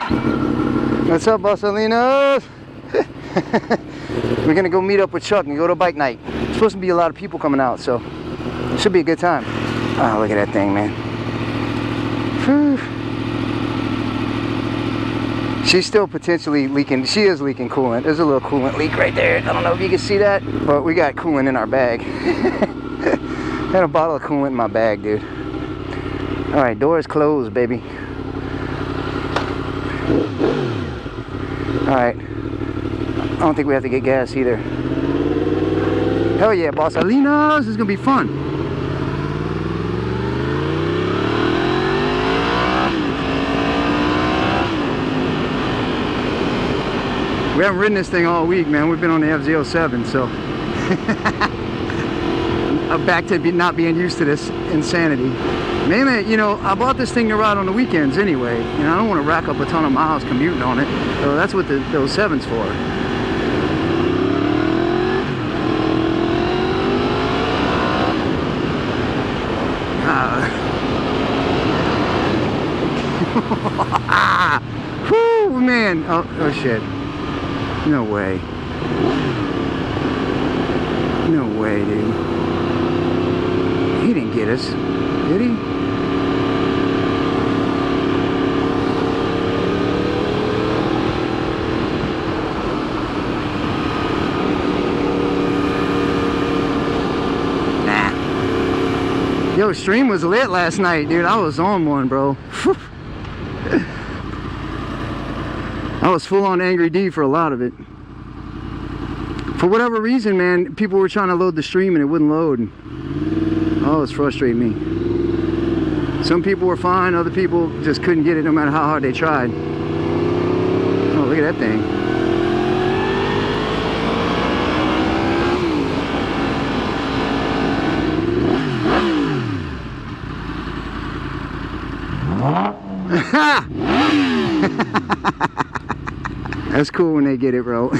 What's up, Bosalinos? We're gonna go meet up with Chuck and go to bike night. There's supposed to be a lot of people coming out, so it should be a good time. Oh, look at that thing, man. Whew. She's still potentially leaking. She is leaking coolant. There's a little coolant leak right there. I don't know if you can see that, but we got coolant in our bag. Had a bottle of coolant in my bag, dude. All right, doors closed, baby. All right. I don't think we have to get gas either. Hell yeah, Bosalinos. This is gonna be fun. We haven't ridden this thing all week, man. We've been on the FZ-10, so I'm back to not being used to this insanity. Mainly, you know, I bought this thing to ride on the weekends anyway. You know, I don't want to rack up a ton of miles commuting on it. So that's what those 7's for. Whoo, man. Oh shit. No way. No way, dude. He didn't get us, did he? Nah. Yo, stream was lit last night, dude. I was on one, bro. I was full on Angry D for a lot of it. For whatever reason, man, people were trying to load the stream and it wouldn't load. Oh, it's frustrating me. Some people were fine, other people just couldn't get it no matter how hard they tried. Oh, look at that thing. That's cool when they get it, bro.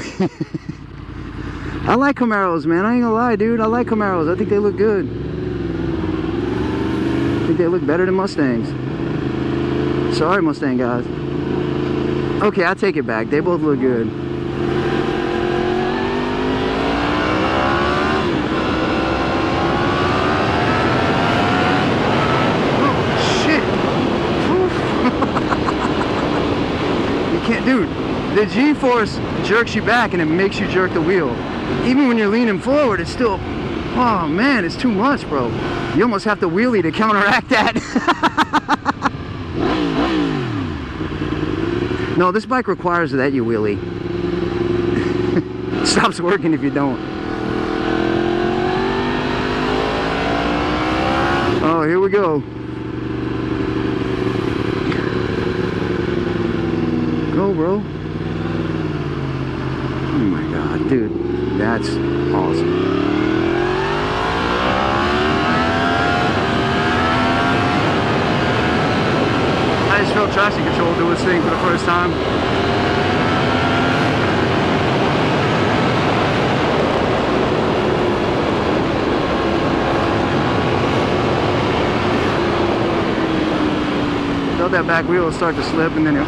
I like Camaros, man. I ain't gonna lie, dude. I like Camaros. I think they look good. I think they look better than Mustangs. Sorry, Mustang guys. Okay, I take it back. They both look good. Oh, shit. You can't, dude. The G-force jerks you back and it makes you jerk the wheel. Even when you're leaning forward, it's still, oh man, it's too much, bro. You almost have to wheelie to counteract that. No, this bike requires that you wheelie. Stops working if you don't. Oh, here we go. Go, bro. Oh my god, dude, that's awesome. I just felt traction control do its thing for the first time. Felt that back wheel start to slip and then it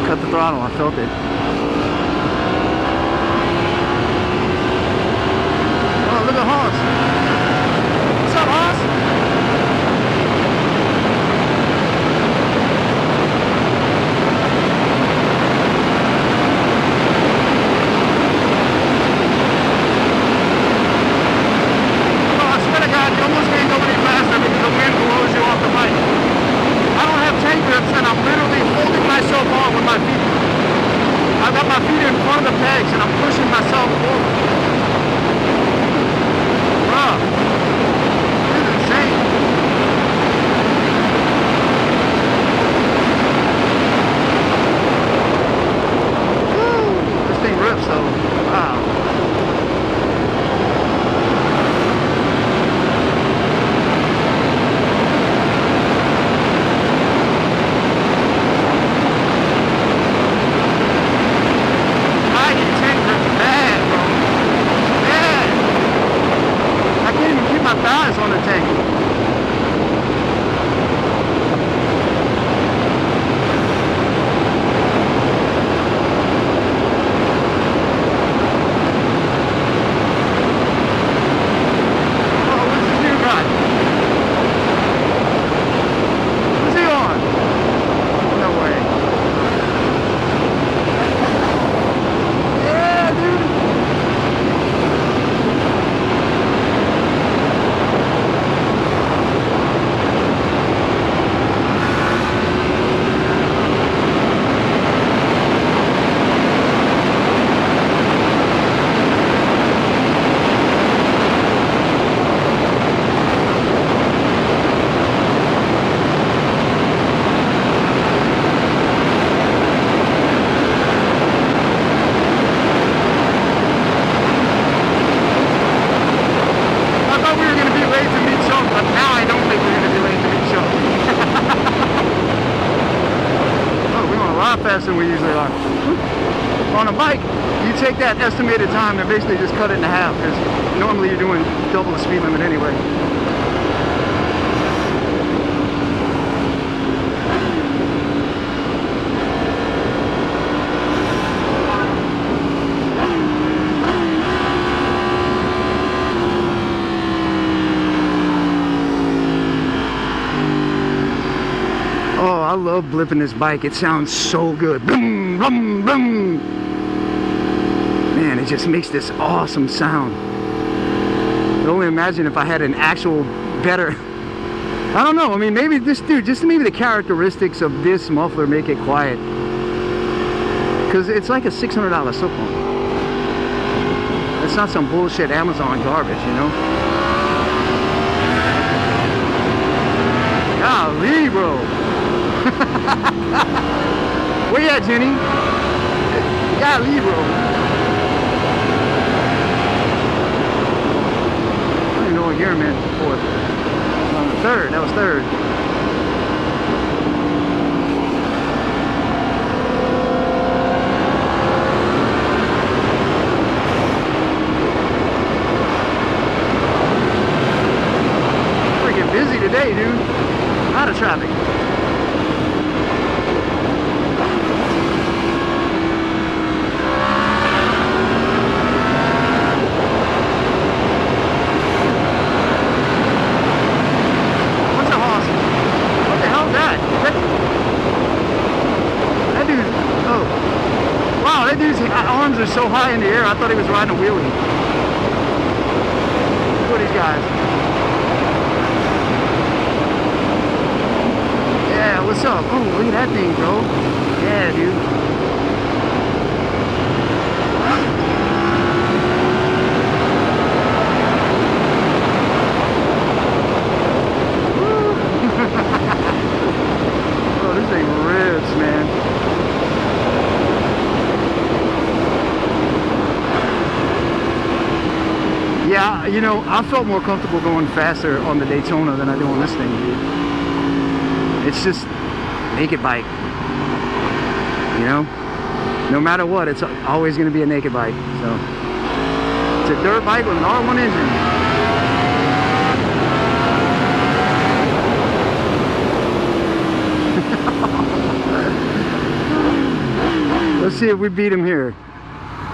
cut the throttle. I felt it. Look at Hoss. What's up, Hoss? Oh, I swear to God, you almost can't go any faster because the wind blows you off the bike. I don't have tank grips and I'm literally holding myself on with my feet. I've got my feet in front of the pegs and I'm pushing myself forward. This is insane. Woo. This thing rips though. Wow. I can tank grip bad, bro. Bad. lot faster than we usually are. On a bike, you take that estimated time and basically just cut it in half, because normally you're doing double the speed limit anyway. Oh, I love blipping this bike. It sounds so good. Boom, boom, boom. Man, it just makes this awesome sound. I only imagine if I had an actual better, I don't know, I mean, maybe this dude, just maybe the characteristics of this muffler make it quiet. Because it's like a $600 silk muffler. It's not some bullshit Amazon garbage, you know? Golly, bro. Where you at, Jenny? Golly, bro. I don't even know what gear I'm in. Fourth. Third. That was third. Freaking busy today, dude. A lot of traffic. That dude's arms are so high in the air, I thought he was riding a wheelie. Look at these guys. Yeah, what's up? Oh, look at that thing, bro. Yeah, dude. Oh, this thing rips, man. Yeah, you know, I felt more comfortable going faster on the Daytona than I do on this thing, dude. It's just naked bike, you know? No matter what, it's always going to be a naked bike. So it's a dirt bike with an R1 engine. Let's see if we beat him here.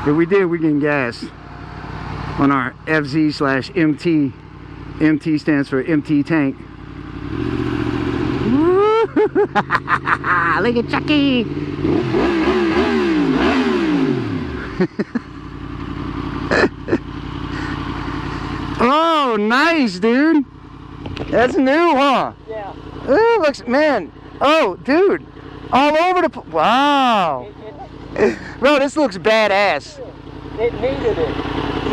If we did, we can gas on our FZ/MT. MT stands for MT tank. Look at Chucky. Oh, nice, dude. That's new, huh? Yeah. Ooh, looks, man. Oh, dude. All over the, wow. Bro, this looks badass. It needed it.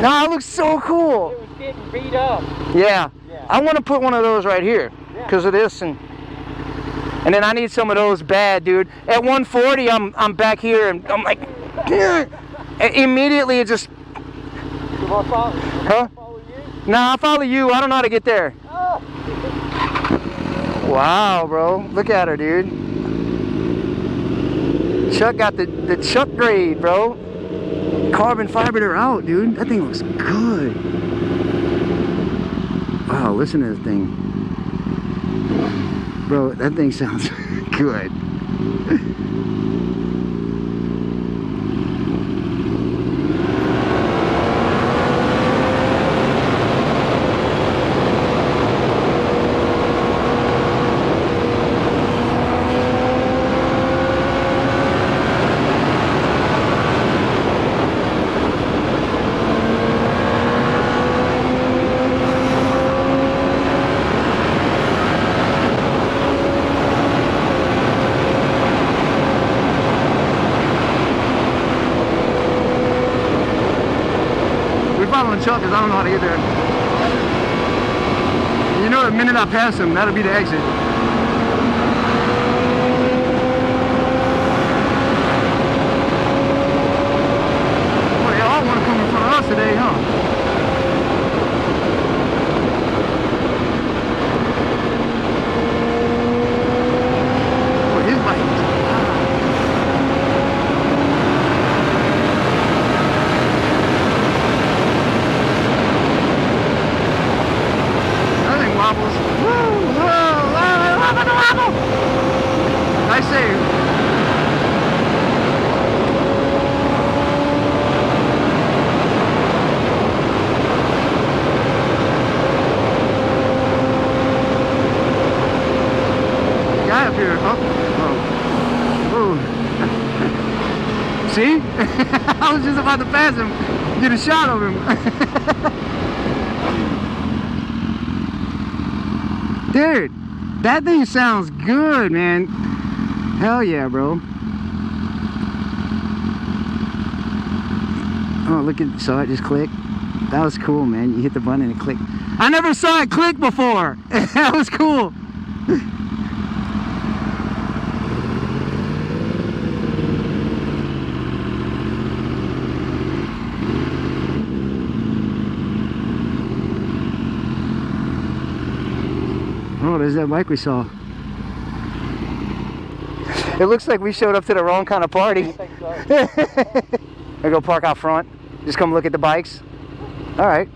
No, it looks so cool. It was getting beat up. Yeah. I want to put one of those right here because of this, and then I need some of those bad, dude. At 140, I'm back here and I'm like, immediately it just. Do I follow you? No, I'll follow you. I don't know how to get there. Oh. Wow, bro. Look at her, dude. Chuck got the Chuck grade, bro. Carbon fibered her out, dude. That thing looks good. Wow, listen to this thing. Bro, that thing sounds good. Following Chuck because I don't know how to get there. You know, the minute I pass him, that'll be the exit. Well, they all want to come in front of us today, huh? Well, his bike is See? I was just about to pass him, get a shot of him. Dude, that thing sounds good, man. Hell yeah, bro. Oh, look at, saw it just click. That was cool, man. You hit the button and it clicked. I never saw it click before. That was cool. Oh, there's that bike we saw. It looks like we showed up to the wrong kind of party. I think so. I go park out front. Just come look at the bikes. All right.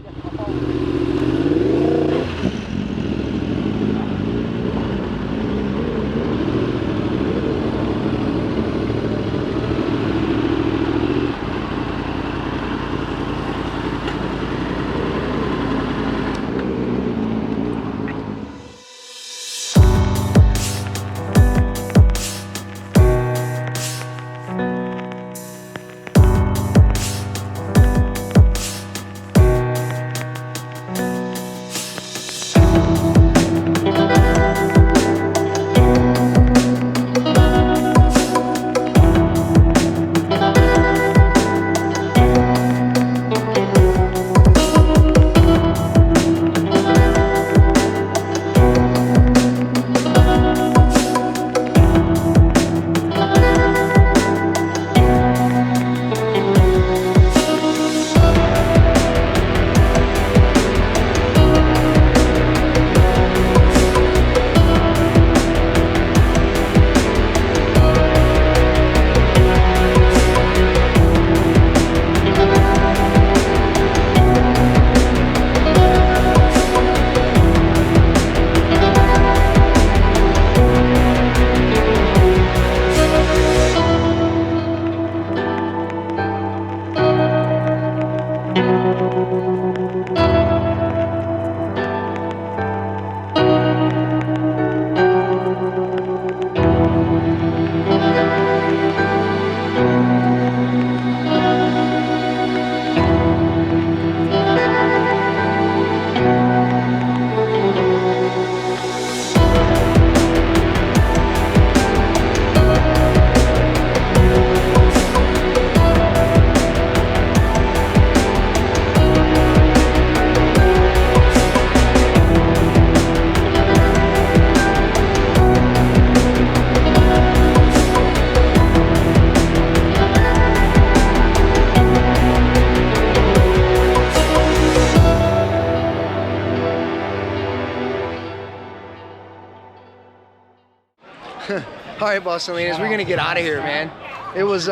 All right, Bostonians, we're gonna get out of here, man. It was,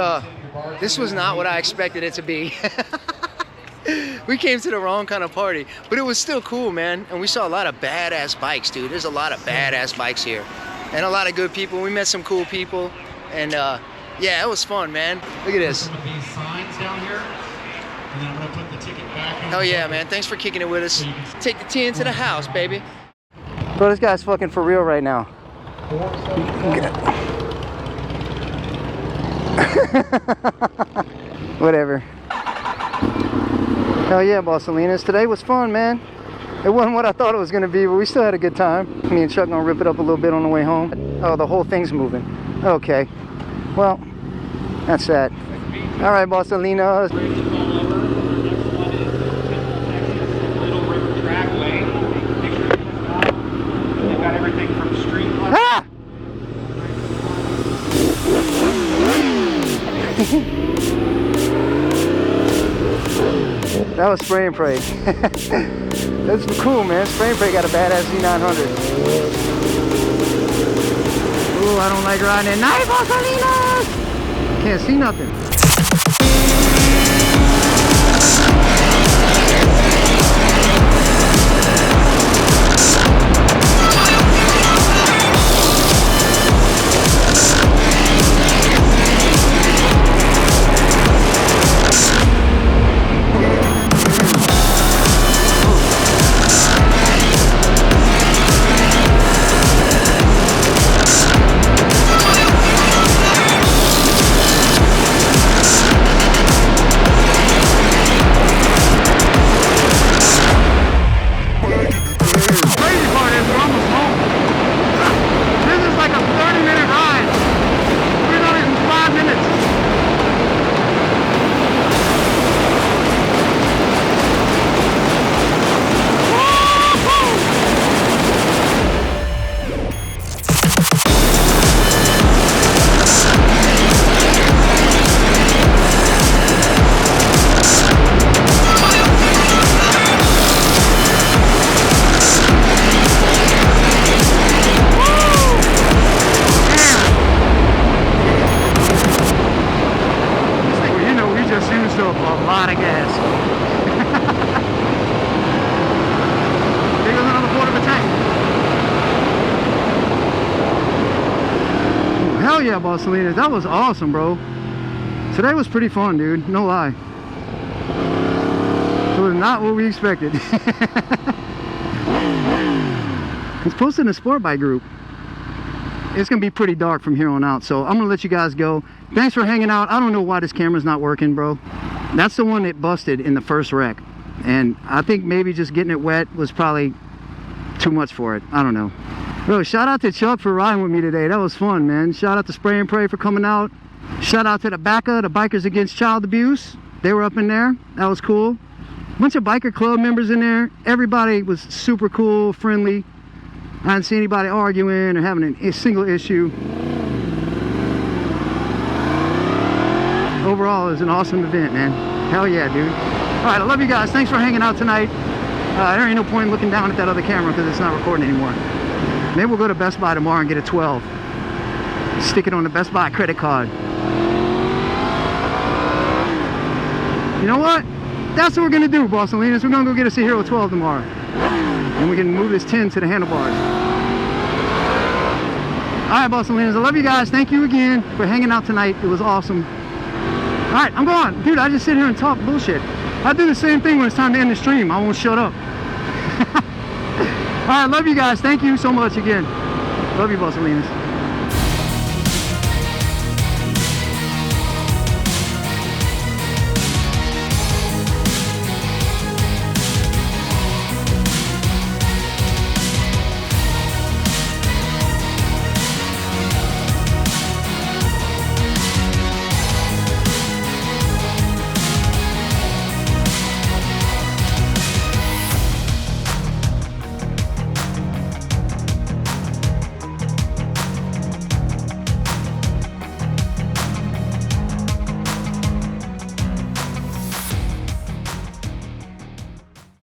this was not what I expected it to be. We came to the wrong kind of party, but it was still cool, man. And we saw a lot of badass bikes, dude. There's a lot of badass bikes here, and a lot of good people. We met some cool people, and yeah, it was fun, man. Look at this. With these signs down here, and then I'm gonna put the ticket back. Hell yeah, man. Thanks for kicking it with us. Take the 10 to the house, baby. Bro, this guy's fucking for real right now. Whatever. Hell yeah, Bossalinas. Today was fun, man. It wasn't what I thought it was going to be, but we still had a good time. Me and Chuck gonna rip it up a little bit on the way home. Oh, the whole thing's moving. Okay. Well, that's that. All right, Bossalinas. Ah! That was Spray and Pray. That's cool, man. Spray and Pray got a badass Z900. Ooh, I don't like riding at night, Bosalinas! Can't see nothing. Boss Salinas. That was awesome, bro. Today was pretty fun, dude. No lie. It was not what we expected. It's posted in a sport bike group. It's gonna be pretty dark from here on out, so I'm gonna let you guys go. Thanks for hanging out. I don't know why this camera's not working, bro. That's the one that busted in the first wreck, and I think maybe just getting it wet was probably too much for it. I don't know. Bro, shout out to Chuck for riding with me today. That was fun, man. Shout out to Spray and Pray for coming out. Shout out to the BACA, the Bikers Against Child Abuse. They were up in there. That was cool. Bunch of biker club members in there. Everybody was super cool, friendly. I didn't see anybody arguing or having a single issue. Overall, it was an awesome event, man. Hell yeah, dude. All right, I love you guys. Thanks for hanging out tonight. There ain't no point in looking down at that other camera because it's not recording anymore. Maybe we'll go to Best Buy tomorrow and get a 12. Stick it on the Best Buy credit card. You know what? That's what we're gonna do, Boss Salinas. We're gonna go get us a Hero 12 tomorrow. And we can move this 10 to the handlebars. Alright, Boss Salinas, I love you guys. Thank you again for hanging out tonight. It was awesome. Alright, I'm going. Dude, I just sit here and talk bullshit. I do the same thing when it's time to end the stream. I won't shut up. Alright, love you guys. Thank you so much again. Love you, Boss Salinas.